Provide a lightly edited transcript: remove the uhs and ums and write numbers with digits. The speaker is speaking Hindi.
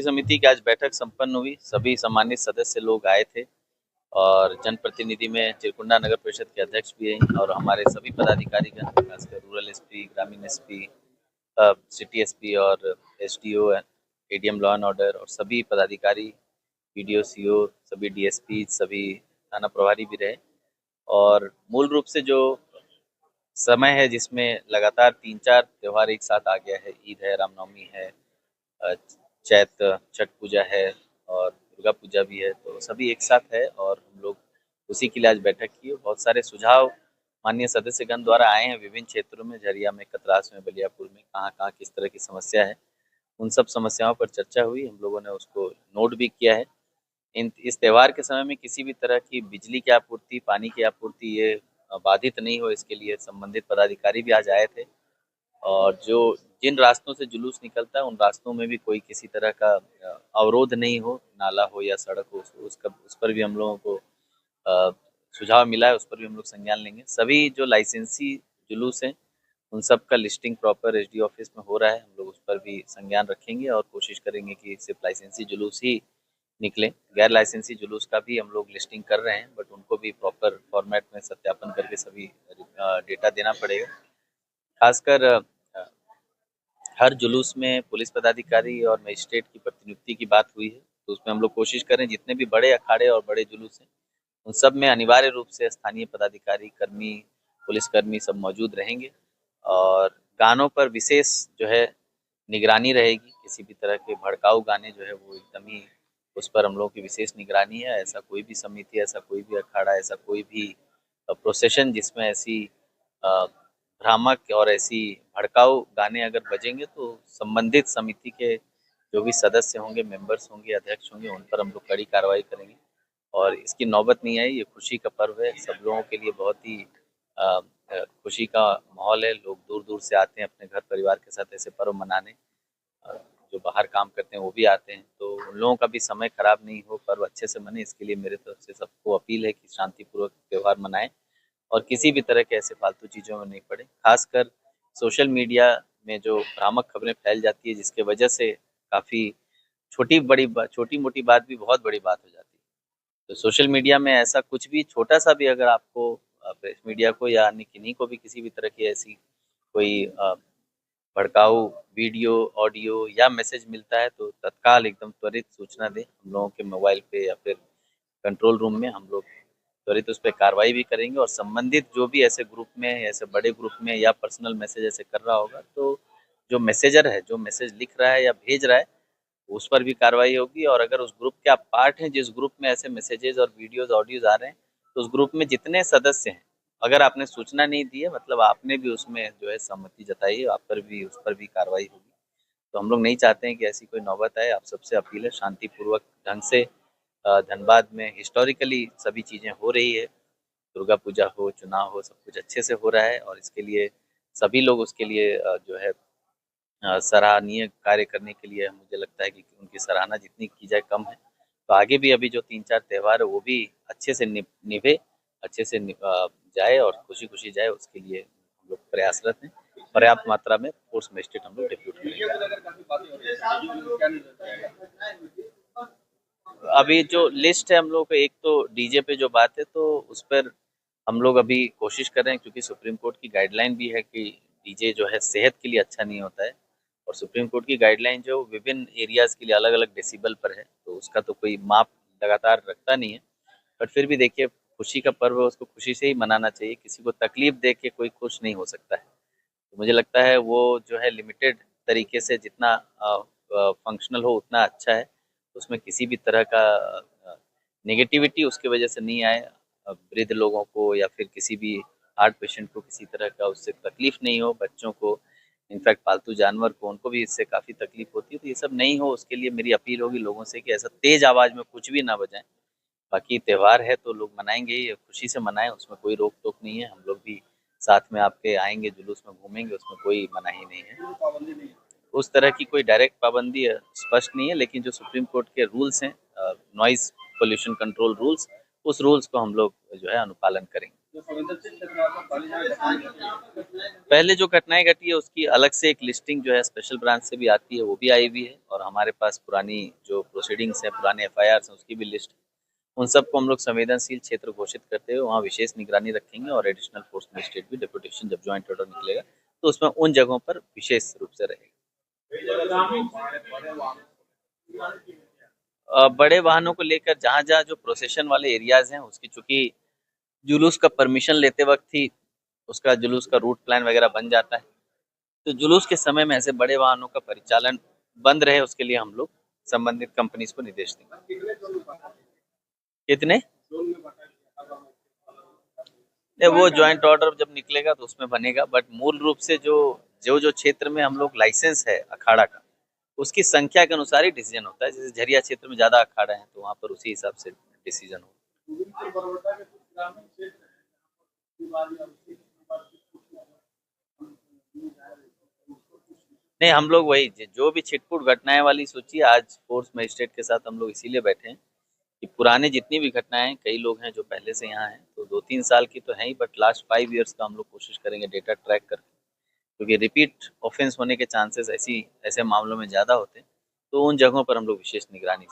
समिति की आज बैठक संपन्न हुई। सभी सम्मानित सदस्य लोग आए थे और जनप्रतिनिधि में चिरकुंडा नगर परिषद के अध्यक्ष भी हैं और हमारे सभी पदाधिकारीगण, खासकर रूरल एसपी, ग्रामीण एसपी, सिटी एसपी और SDO, ADM law and order और सभी पदाधिकारी, पीडीओ, सीओ, सभी डीएसपी, सभी थाना प्रभारी भी रहे। और मूल रूप से जो समय है जिसमें लगातार 3-4 त्योहार एक साथ आ गया है, ईद है, रामनवमी है, अ, चैत छठ पूजा है और दुर्गा पूजा भी है, तो सभी एक साथ है और हम लोग उसी के लिए आज बैठक की। बहुत सारे सुझाव माननीय सदस्यगण द्वारा आए हैं विभिन्न क्षेत्रों में, झरिया में, कतरास में, बलियापुर में, कहाँ कहाँ किस तरह की समस्या है, उन सब समस्याओं पर चर्चा हुई। हम लोगों ने उसको नोट भी किया है। इस त्योहार के समय में किसी भी तरह की बिजली की आपूर्ति, पानी की आपूर्ति ये बाधित नहीं हो, इसके लिए संबंधित पदाधिकारी भी आज आए थे। और जो जिन रास्तों से जुलूस निकलता है उन रास्तों में भी कोई किसी तरह का अवरोध नहीं हो, नाला हो या सड़क हो, उस पर भी हम लोगों को अ, सुझाव मिला है, उस पर भी हम लोग संज्ञान लेंगे। सभी जो लाइसेंसी जुलूस हैं उन सब का लिस्टिंग प्रॉपर एसडी ऑफिस में हो रहा है, हम लोग उस पर भी संज्ञान रखेंगे और कोशिश करेंगे कि सिर्फ लाइसेंसी जुलूस ही निकले। गैर लाइसेंसी जुलूस का भी हम लोग लिस्टिंग कर रहे हैं, बट उनको भी प्रॉपर फॉर्मेट में सत्यापन करके सभी डेटा देना पड़ेगा। खासकर हर जुलूस में पुलिस पदाधिकारी और मजिस्ट्रेट की प्रतिनियुक्ति की बात हुई है, तो उसमें हम लोग कोशिश करें जितने भी बड़े अखाड़े और बड़े जुलूस हैं उन सब में अनिवार्य रूप से स्थानीय पदाधिकारी, कर्मी, पुलिसकर्मी सब मौजूद रहेंगे और गानों पर विशेष जो है निगरानी रहेगी। किसी भी तरह के भड़काऊ गाने जो है वो एकदम ही, उस पर हम लोगों की विशेष निगरानी है। ऐसा कोई भी समिति, ऐसा कोई भी अखाड़ा, ऐसा कोई भी प्रोसेशन जिसमें ऐसी भ्रामक और ऐसी भड़काऊ गाने अगर बजेंगे तो संबंधित समिति के जो भी सदस्य होंगे, मेंबर्स होंगे, अध्यक्ष होंगे, उन पर हम लोग कड़ी कार्रवाई करेंगे। और इसकी नौबत नहीं आई, ये खुशी का पर्व है, सब लोगों के लिए बहुत ही खुशी का माहौल है। लोग दूर दूर से आते हैं अपने घर परिवार के साथ ऐसे पर्व मनाने। जो बाहर काम करते हैं वो भी आते हैं, तो उन लोगों का भी समय खराब नहीं हो, पर्व अच्छे से मने, इसके लिए मेरे तरफ से सबको अपील है कि शांतिपूर्वक त्यौहार मनाएं और किसी भी तरह के ऐसे फालतू चीज़ों में नहीं पड़े। खासकर सोशल मीडिया में जो भ्रामक खबरें फैल जाती है जिसके वजह से काफ़ी छोटी मोटी बात भी बहुत बड़ी बात हो जाती है। तो सोशल मीडिया में ऐसा कुछ भी छोटा सा भी अगर आपको प्रेस मीडिया को या अन्य किन्हीं को भी किसी भी तरह की ऐसी कोई भड़काऊ वीडियो, ऑडियो या मैसेज मिलता है तो तत्काल एकदम त्वरित सूचना दें हम लोगों के मोबाइल पे या फिर कंट्रोल रूम में। हम लोग त्वरित उस पर कार्रवाई भी करेंगे और संबंधित जो भी ऐसे ग्रुप में, ऐसे बड़े ग्रुप में या पर्सनल मैसेज ऐसे कर रहा होगा तो जो मैसेजर है, जो मैसेज लिख रहा है या भेज रहा है, उस पर भी कार्रवाई होगी। और अगर उस ग्रुप के आप पार्ट हैं, जिस ग्रुप में ऐसे मैसेजेस और वीडियोस ऑडियोज आ रहे हैं, तो उस ग्रुप में जितने सदस्य हैं, अगर आपने सूचना नहीं दी है मतलब आपने भी उसमें जो है सहमति जताई है, आप पर भी उस पर भी कार्रवाई होगी। तो हम लोग नहीं चाहते हैं कि ऐसी कोई नौबत आए। आप सबसे अपील है शांतिपूर्वक ढंग से, धनबाद में हिस्टोरिकली सभी चीज़ें हो रही है, दुर्गा पूजा हो, चुनाव हो, सब कुछ अच्छे से हो रहा है और इसके लिए सभी लोग उसके लिए जो है सराहनीय कार्य करने के लिए मुझे लगता है कि उनकी सराहना जितनी की जाए कम है। तो आगे भी अभी जो 3-4 त्योहार है वो भी अच्छे से निभे, अच्छे से जाए और खुशी खुशी जाए, उसके लिए हम लोग प्रयासरत हैं। पर्याप्त मात्रा में फोर्स मजिस्ट्रेट हम लोग डिप्यूट करेंगे। अभी जो लिस्ट है हम लोग को, एक तो डीजे पे जो बात है तो उस पर हम लोग अभी कोशिश कर रहे हैं, क्योंकि सुप्रीम कोर्ट की गाइडलाइन भी है कि डीजे जो है सेहत के लिए अच्छा नहीं होता है और सुप्रीम कोर्ट की गाइडलाइन जो विभिन्न एरियाज के लिए अलग अलग डेसिबल पर है, तो उसका तो कोई माप लगातार रखता नहीं है। बट फिर भी देखिए, खुशी का पर्व है, उसको खुशी से ही मनाना चाहिए। किसी को तकलीफ दे के कोई खुश नहीं हो सकता है। तो मुझे लगता है वो जो है लिमिटेड तरीके से जितना फंक्शनल हो उतना अच्छा है, उसमें किसी भी तरह का नेगेटिविटी उसकी वजह से नहीं आए। वृद्ध लोगों को या फिर किसी भी हार्ट पेशेंट को किसी तरह का उससे तकलीफ नहीं हो, बच्चों को, इनफैक्ट पालतू जानवर को, उनको भी इससे काफ़ी तकलीफ होती है। तो ये सब नहीं हो, उसके लिए मेरी अपील होगी लोगों से कि ऐसा तेज आवाज़ में कुछ भी ना बजाएं। बाकी त्यौहार है तो लोग मनाएंगे ही, खुशी से मनाएं, उसमें कोई रोक टोक नहीं है। हम लोग भी साथ में आपके आएंगे, जुलूस में घूमेंगे, उसमें कोई मनाही नहीं है। उस तरह की कोई डायरेक्ट पाबंदी स्पष्ट नहीं है, लेकिन जो सुप्रीम कोर्ट के रूल्स हैं, नॉइज पोल्यूशन कंट्रोल रूल्स, उस रूल्स को हम लोग जो है अनुपालन करेंगे। पहले जो घटनाएं घटी है उसकी अलग से एक लिस्टिंग जो है स्पेशल ब्रांच से भी आती है, वो भी आई हुई है, और हमारे पास पुरानी जो प्रोसीडिंग्स है, पुराने एफआईआर हैं, उसकी भी लिस्ट। उन सबको हम लोग संवेदनशील क्षेत्र घोषित करते हुए वहाँ विशेष निगरानी रखेंगे, और एडिशनल फोर्स मजिस्ट्रेट भी डेपुटेशन जब ज्वाइंट ऑर्डर निकलेगा तो उसमें उन जगहों पर विशेष रूप से रहेगा। बड़े वाहनों को लेकर जहाँ जहाँ जो प्रोसेशन वाले एरियाज हैं उसकी चूंकि जुलूस का परमिशन लेते वक्त ही उसका जुलूस का रूट प्लान वगैरह बन जाता है, तो जुलूस के समय में ऐसे बड़े वाहनों का परिचालन बंद रहे उसके लिए हम लोग संबंधित कंपनीज को निर्देश देंगे। कितने? नहीं, वो ज्वाइंट ऑर्डर जब निकलेगा तो उसमें बनेगा, बट मूल रूप से जो जो जो क्षेत्र में हम लोग लाइसेंस है अखाड़ा का, उसकी संख्या के अनुसार ही डिसीजन होता है। जैसे झरिया क्षेत्र में ज्यादा अखाड़ा है तो वहाँ पर उसी हिसाब से डिसीजन होगा। नहीं, हम लोग वही जो भी छिटपुट घटनाएं वाली सोचिए, आज फोर्स मजिस्ट्रेट के साथ हम लोग इसीलिए बैठे हैं कि पुराने जितनी भी घटनाएं हैं, कई लोग हैं जो पहले से यहाँ हैं, तो 2-3 साल की तो है ही, बट लास्ट 5 ईयर्स का हम लोग कोशिश करेंगे डेटा ट्रैक करके, क्योंकि रिपीट ऑफेंस होने के चांसेस ऐसे मामलों में ज़्यादा होते हैं, तो उन जगहों पर हम लोग विशेष निगरानी